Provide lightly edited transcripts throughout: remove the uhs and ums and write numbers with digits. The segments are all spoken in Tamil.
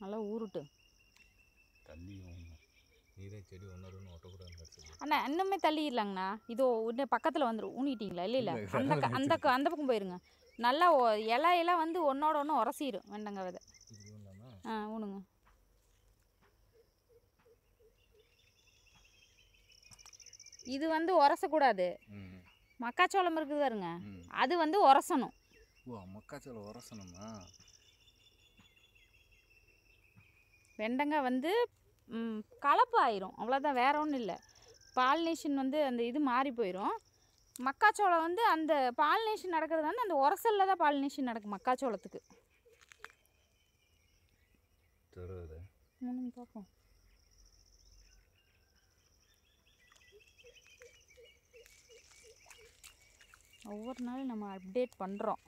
நல்லா ஊருட்டு தள்ளி நீரே செடி ஒன்று ஒட்டக்கூடாது அண்ணா இன்னுமே தள்ளிடலாங்கண்ணா இதோ இன்னும் பக்கத்தில் வந்துடும் ஊனிட்டீங்களா இல்லை இல்லை அந்த பக்கம் போயிருங்க நல்லா இலையெல்லாம் வந்து ஒன்றோட ஒன்று உரசிடும் வெண்டங்காய் விதை ஊனுங்க இது வந்து உரசக்கூடாது மக்காச்சோளம் இருக்குது பாருங்க அது வந்து உரசணும் மக்காச்சோளம் உரசணுமா வெண்டங்காய் வந்து கலப்பு ஆயிரும் அவ்வளோதான் வேற ஒன்றும் இல்லை பாலினேஷன் வந்து அந்த இது மாறி போயிடும் மக்காச்சோளம் வந்து அந்த பாலினேஷன் நடக்கிறது வந்து அந்த உரசலில் தான் பாலினேஷன் நடக்கும் மக்காச்சோளத்துக்கு பார்ப்போம் ஒவ்வொரு நாளும் நம்ம அப்டேட் பண்ணுறோம்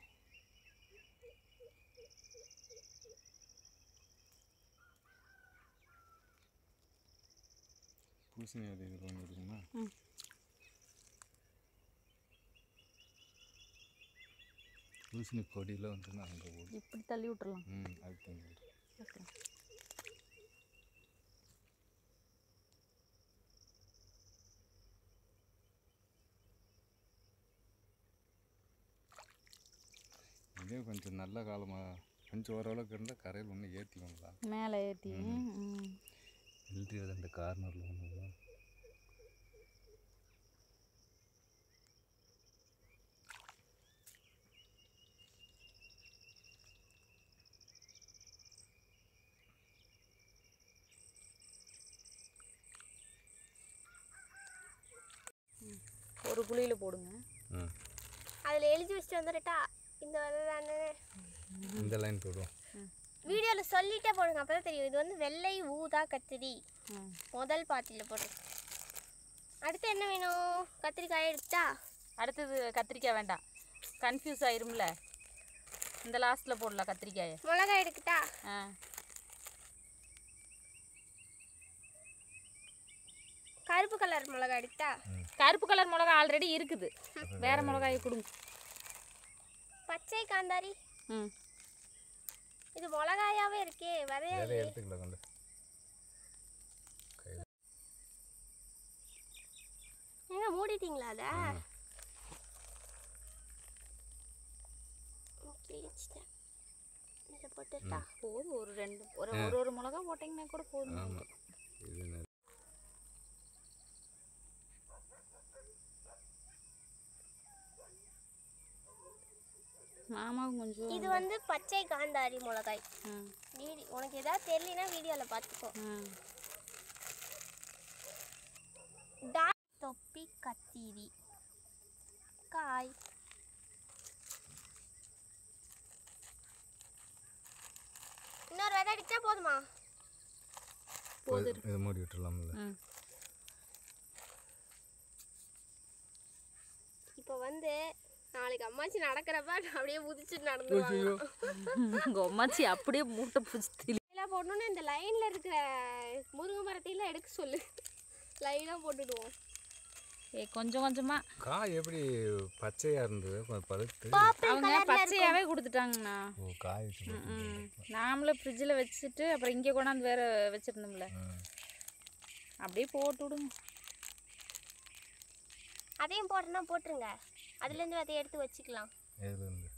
பூசணி அது இது பண்ணி விடுங்கம்மா பூசணி கொடியில் வந்து அங்கே இப்படி தள்ளி விட்டுறலாம் அது தள்ளி ஓகே இதே கொஞ்சம் நல்ல காலமாக கொஞ்சம் ஓரளவுக்கு இருந்தால் கரையில் ஒன்று ஏற்றிக்கோங்களா மேலே ஏற்றி இல்ட்ரி அந்த கார்னரில் ஒன்று ஒரு குழியில் போடுங்க அதில் எழுதி வச்சுட்டு வந்துட்டா இந்த இந்த லைன் போடுவோம் வீடியோவில் சொல்லிட்டே போடுங்க அப்போ தான் தெரியும் இது வந்து வெள்ளை ஊதா கத்திரி முதல் பாத்தியில் போடுங்க அடுத்து என்ன வேணும் கத்திரிக்காய் எடுத்தா அடுத்தது கத்திரிக்காய் வேண்டாம் கன்ஃபியூஸ் ஆயிரும்ல இந்த லாஸ்ட்டில் போடலாம் கத்திரிக்காயை மிளகாய் எடுக்கிட்டா கருப்பு கலர் மிளகாய் எடுத்தா கருப்பு கலர் மிளகாய் ஆல்ரெடி இருக்குது வேற மிளகாயை கொடுங்க பச்சை காந்தாரி இது மிளகாயாவே இருக்கே விதையா எடுத்துக்கலாம் ஏங்க மூடிட்டீங்களா அதை இதை போட்டுட்டா போதும் ஒரு ரெண்டு ஒரு மிளகா போட்டிங்கன்னா கூட போதும் மாமாவும் கொஞ்சம் இது வந்து பச்சை காந்தாரி மிளகாய் உனக்கு ஏதாவது தெரியலனா வீடியோவில் பார்த்துக்கோ தொப்பி கத்திரி காய் இன்னொரு விதை அடிச்சா போதுமா இதை மூடி விட்டுடலாம்ல இப்போ வந்து நாளைக்கு அம்மாச்சி நடக்கிறப்ப அப்படியே புதிச்சுட்டு நடந்துருவாங்க உங்க அம்மாச்சி அப்படியே மூட்டை புடிச்சு எல்லாம் போடணும்னா இந்த லைனில் இருக்கிற முருங்கை மரத்தையெல்லாம் எடுக்க சொல்லு லைனாக போட்டுடுவோம் கொஞ்சம் கொஞ்சமா காய் எப்படி பச்சையா இருந்தது கொஞ்சம் பழுத்து அவங்க பச்சையாவே கொடுத்துட்டாங்கண்ணா காய் நாமளே ஃப்ரிட்ஜில் வச்சுட்டு அப்புறம் இங்கே கொண்டாந்து வேற வச்சிருந்தோம்ல அப்படியே போட்டு விடுங்க அதையும் போட்டோன்னா போட்டுருங்க அதுலேருந்து அதை எடுத்து வச்சுக்கலாம் எதுலேருந்து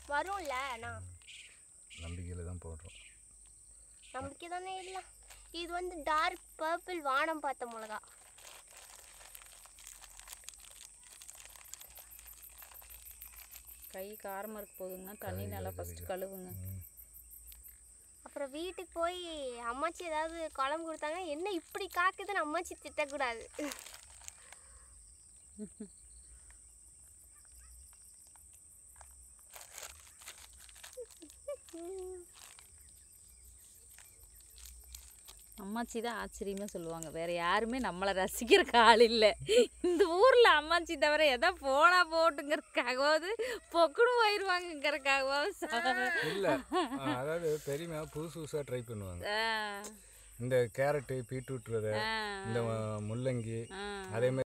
வரும்ல நான் நம்பிக்கையில் தான் போடுறோம் நம்பிக்கை தானே இல்லை இது வந்து டார்க் பர்பிள் வானம் பார்த்த மிளகா கை காரமாக இருக்க போகுதுங்கன்னா தண்ணி நல்லா ஃபஸ்ட்டு கழுவுங்க அப்புறம் வீட்டுக்கு போய் அம்மாச்சி ஏதாவது குழம்பு கொடுத்தாங்க என்ன இப்படி காக்குதுன்னு அம்மாச்சி திட்டக்கூடாது அம்மாச்சி தான் ஆச்சரியமாக சொல்லுவாங்க, வேறு யாருமே நம்மளை ரசிக்கிறக்கு ஆள் இல்லை. இந்த ஊரில் அம்மாச்சி தவிர எதோ போனால் போட்டுங்கிறதுக்காகவாவது பொக்குன்னு போயிடுவாங்கங்கிறதுக்காகவாவது. இல்லை அதாவது பெரியமா புதுசு புதுசாக ட்ரை பண்ணுவாங்க. இந்த கேரட்டு பீட்ரூட் விதை, இந்த முள்ளங்கி, அதே மாதிரி